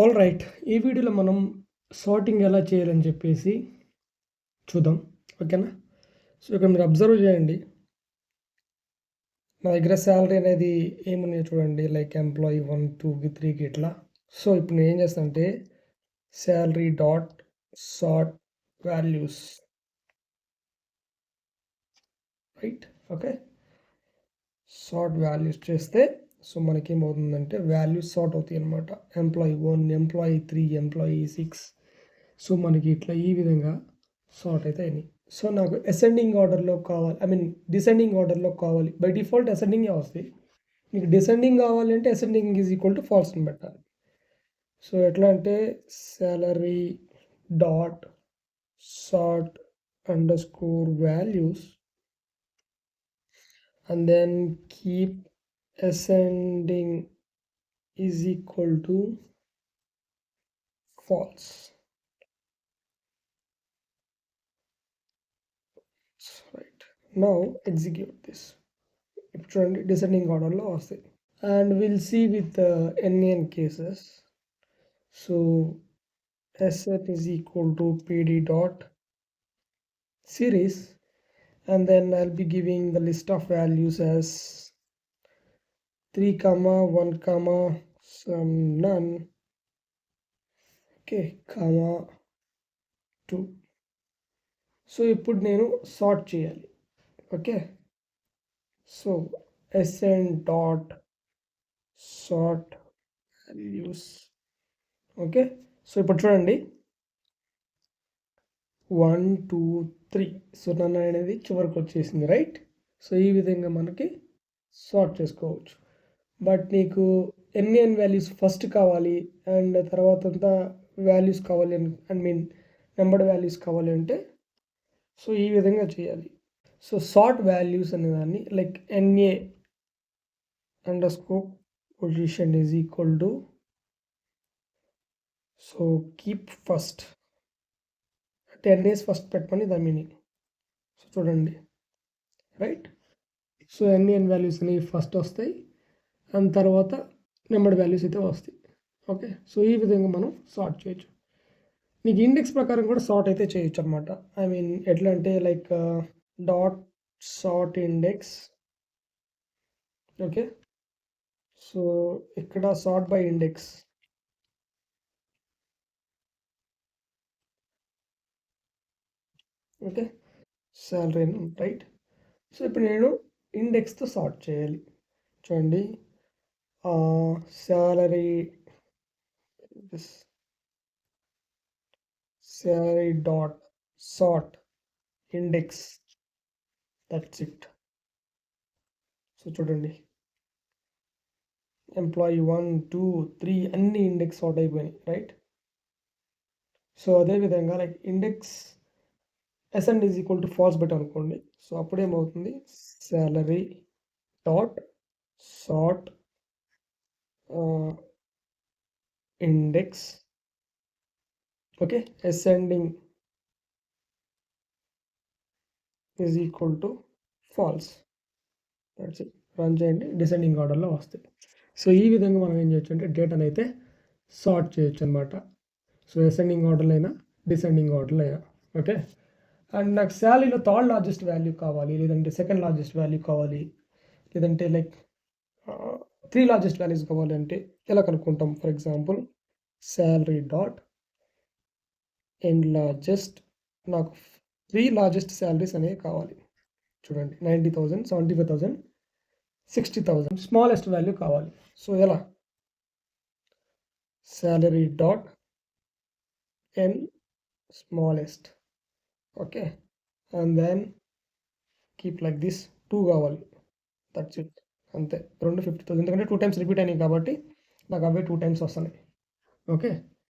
All right. ఈ వీడియోలో మనం సార్టింగ్ ఎలా చేయాలని చెప్పేసి చూద్దాం. ఓకేనా? సో ఇక్కడ మీరు అబ్జర్వ్ చేయండి. నా దగ్గర శాలరీ అనేది ఏమున్నాయో చూడండి. లైక్ ఎంప్లాయీ 1, 2కి 3కి ఇట్లా. సో ఇప్పుడు నేను ఏం చేస్తానంటే salary dot sort values, right? Okay, sort values చేస్తే సో మనకేమవుతుందంటే వాల్యూస్ సార్ట్ అవుతాయి అనమాట. Employee 1, employee 3, employee 6. సో మనకి ఇట్లా ఈ విధంగా సార్ట్ అయితే అయినాయి. సో నాకు అసెండింగ్ ఆర్డర్లో కావాలి, డిసెండింగ్ ఆర్డర్లో కావాలి. బై డిఫాల్ట్ అసెండింగే వస్తాయి. మీకు డిసెండింగ్ కావాలి అంటే ascending is equal to falls అని పెట్టాలి. సో ఎట్లా అంటే salary dot sort under score values and then keep ascending is equal to false. Right, now execute this. If descending order lo vastayi, and we'll see with NN cases. So sn is equal to pd dot series, and then I'll be giving the list of values as 3, 1, some none, okay, comma 2. So ఇప్పుడు నేను sort చేయాలి. Okay, so SN dot sort values. Okay, so ఇప్పుడు చూడండి 1, 2, 3. So నన్ను అనేది చివరికి వచ్చేసింది, right? So ఈ విధంగా మనకి సార్ట్ చేసుకోవచ్చు. బట్ నీకు ఎన్ఎన్ వాల్యూస్ ఫస్ట్ కావాలి అండ్ తర్వాత అంతా వాల్యూస్ కావాలి, నెంబర్డ్ వాల్యూస్ కావాలి అంటే సో ఈ విధంగా చేయాలి. సో సార్ట్ వాల్యూస్ అనేదాన్ని like NA underscore position is equal to, so keep first అంటే ఎన్ఏస్ ఫస్ట్ పెట్టమని దాని మీనింగ్. సో చూడండి, రైట్? సో ఎన్ఏన్ వాల్యూస్ అనేవి ఫస్ట్ వస్తాయి అండ్ తర్వాత నెంబర్డ్ వాల్యూస్ అయితే వస్తాయి. ఓకే, సో ఈ విధంగా మనం సార్ట్ చేయొచ్చు. మీకు ఇండెక్స్ ప్రకారం కూడా సార్ట్ అయితే చేయొచ్చు అనమాట. ఎట్లా అంటే like dot sort index. Okay, so ఇక్కడ sort by index. Okay, salary, right? So ఇప్పుడు నేను ఇండెక్స్తో సార్ట్ చేయాలి. చూడండి, salary dot sort index, that's it. So చూడండి, ఎంప్లాయీ 1, 2, 3 అన్ని ఇండెక్స్ సార్ట్ అయిపోయినాయి, రైట్? సో అదేవిధంగా like index S N is equal to false bet అనుకోండి. సో అప్పుడేమవుతుంది, salary dot sort index, okay, ascending is equal to false. That's it. Run చేయండి, descending ఆర్డర్లో వస్తాయి. So ఈ విధంగా మనం ఏం చేయొచ్చు అంటే డేటాను అయితే సార్ట్ చేయొచ్చు అనమాట. సో అసెండింగ్ ఆర్డర్లో అయినా డిసెండింగ్ ఆర్డర్లో అయినా. ఓకే, అండ్ నాకు శాలరీలో థర్డ్ లార్జెస్ట్ వాల్యూ కావాలి, లేదంటే సెకండ్ లార్జెస్ట్ వాల్యూ కావాలి, లేదంటే లైక్ 3 లార్జెస్ట్ వాల్యూస్ కావాలి అంటే ఎలా కనుక్కుంటాం? For example salary dot n largest, నాకు 3 లార్జెస్ట్ శాలరీస్ అనేవి కావాలి. చూడండి, 90,000, 75,000, 60,000 స్మాలెస్ట్ వాల్యూ కావాలి. సో ఎలా? Salary dot N smallest, okay, and then keep like this. 2 కావాలి, దట్స్ ఇట్. అంతే, 2 50,000. ఎందుకంటే 2 టైమ్స్ రిపీట్ అయినాయి కాబట్టి నాకు అవే 2 టైమ్స్ వస్తున్నాయి. ఓకే.